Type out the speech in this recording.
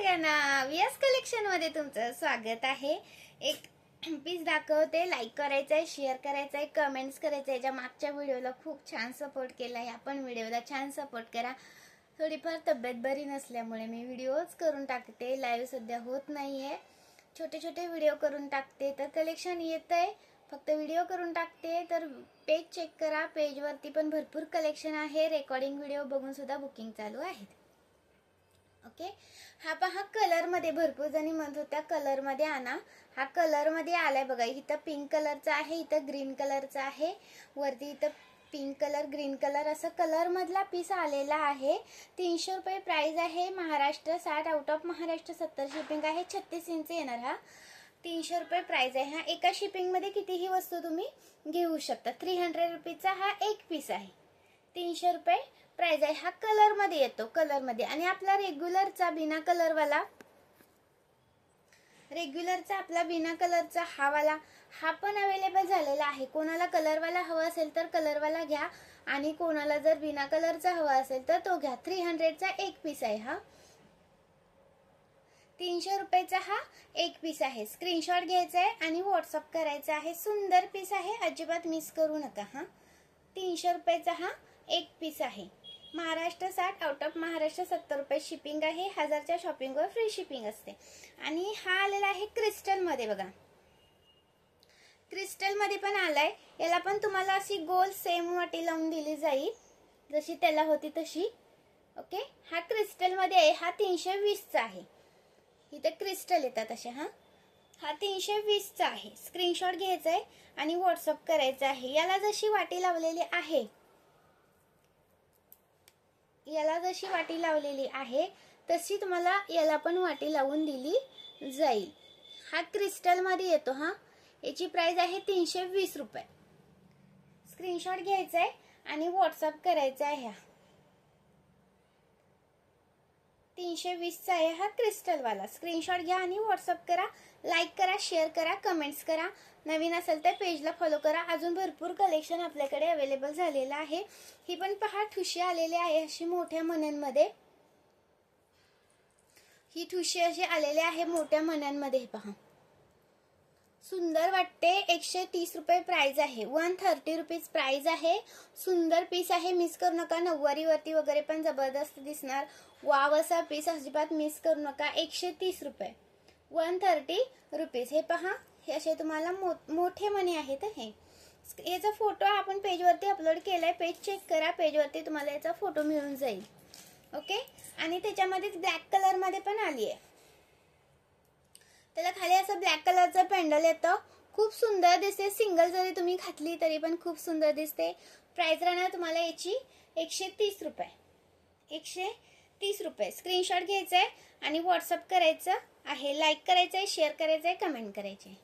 सगळ्यांना VS collection मध्ये तुमचं स्वागत आहे। एक पीस दाखवते, लाईक करायचंय, शेअर करायचंय, कमेंट्स करायचंय। ज्या मागच्या व्हिडिओला खूप छान सपोर्ट केलाय, आपण व्हिडिओला छान सपोर्ट करा। थोडीफार तब्येत बरी नसल्यामुळे मी व्हिडिओज करून टाकते, लाईव्ह सध्या होत नाहीये, छोटे छोटे व्हिडिओ करून टाकते। तर कलेक्शन येतंय, फक्त व्हिडिओ करून टाकते। तर पेज चेक करा, पेज वरती पण भरपूर कलेक्शन आहे। रेकॉर्डिंग व्हिडिओ बघून सुद्धा बुकिंग चालू आहे। ओके, हा पहा कलर मध्ये भरपूर जणी म्हणत होत्या कलर मध्ये आणा। हा कलर मध्ये आलाय बघा, इथं पिंक कलरचा आहे, इथं ग्रीन कलरचा आहे, वरती इथं पिंक कलर ग्रीन कलर असं कलर मधला पीस आलेला आहे। 300 रुपये प्राइस आहे। Maharashtra 60, out of Maharashtra 70 shipping आहे। 36 इंच येणार हा। 300 रुपये प्राइस आहे। हा एका शिपिंग मध्ये कितीही वस्तू तुम्ही घेऊ शकता। 300 रुपीचा हा एक पीस आहे। 300 रुपये प्राइस आहे। हा कलर मध्ये येतो, कलर मध्ये। आणि आपला रेग्युलरचा बिना कलर वाला, रेग्युलरचा आपला बिना कलरचा हा वाला, हा पण अवेलेबल झालेला आहे। कोणाला कलर वाला हवा असेल तर कलर वाला घ्या, आणि कोणाला जर बिना कलरचा हवा असेल तर तो घ्या। 300 चा एक पीस आहे हा। 300 रुपयाचा हा एक पीस आहे। स्क्रीनशॉट घ्यायचा आहे आणि व्हॉट्सअप करायचा आहे। सुंदर पीस आहे, अजिबात मिस करू नका हा। 300 रुपयाचा हा एक पीस आहे। महाराष्ट्र 60, आउट ऑफ महाराष्ट्र 70 रुपये शिपिंग आहे। 1000च्या शॉपिंगवर फ्री शिपिंग असते। आणि हा आलेला आहे क्रिस्टल मध्ये बघा, क्रिस्टल मध्ये पण आलाय। याला पण तुम्हाला अशी गोल सेम वाटी लावून दिली जाईल, जशी त्याला होती तशी। ओके, हा क्रिस्टल मध्ये आहे। हा 320 चा आहे। इथे क्रिस्टल येतात असे। हा 320 चा आहे। स्क्रीनशॉट घ्यायचा आहे आणि व्हॉट्सअप करायचा आहे। याला जशी वाटी लावलेली आहे, याला जशी वाटी लावलेली आहे तशी तुम्हाला याला पण वाटी लावून दिली जाईल। हा क्रिस्टल मध्ये येतो हा। याची प्राइस आहे 320 रुपये। स्क्रीनशॉट घ्यायचा आहे आणि व्हॉट्सअप करायचा आहे। 320 चा आहे हा क्रिस्टल वाला। स्क्रीनशॉट घ्या आणि व्हॉट्सअप करा, लाईक करा, शेअर करा, कमेंट्स करा। नवीन असेल तर पेजला फॉलो करा। अजून भरपूर कलेक्शन आपल्याकडे अवेलेबल झालेलं आहे। ही पण पहा ठुशी आलेली आहे अशी मोठ्या मण्यांमध्ये। ही ठुशी अशी आलेली आहे मोठ्या मण्यांमध्ये। पहा सुंदर वाटते। 130 रुपये प्राइस आहे। 130 रुपीज प्राइस आहे। सुंदर पीस आहे, मिस करू नका। नऊवारी वरती वगैरे पण जबरदस्त दिसणार। वाव असा पीस, अजिबात मिस करू नका। 130 रुपये, 130 रुपीज। हे पहा, हे असे तुम्हाला मोठे मणी आहेत। हे याचा फोटो आपण पेज वरती अपलोड केलाय, पेज चेक करा। पेज वरती तुम्हाला याचा फोटो मिळून जाईल। ओके, आणि त्याच्यामध्ये ब्लॅक कलर मध्ये पण आली आहे। त्याला खाली असं ब्लॅक कलरचं पेंडल येतं, खूप सुंदर दिसते। सिंगल जरी तुम्ही घातली तरी पण खूप सुंदर दिसते। प्राइस राहणार तुम्हाला याची 130 रुपये, 130 रुपये। स्क्रीनशॉट घ्यायचा आहे आणि व्हॉट्सअप करायचं आहे, लाईक करायचं आहे, शेअर करायचं आहे, कमेंट करायचे आहे।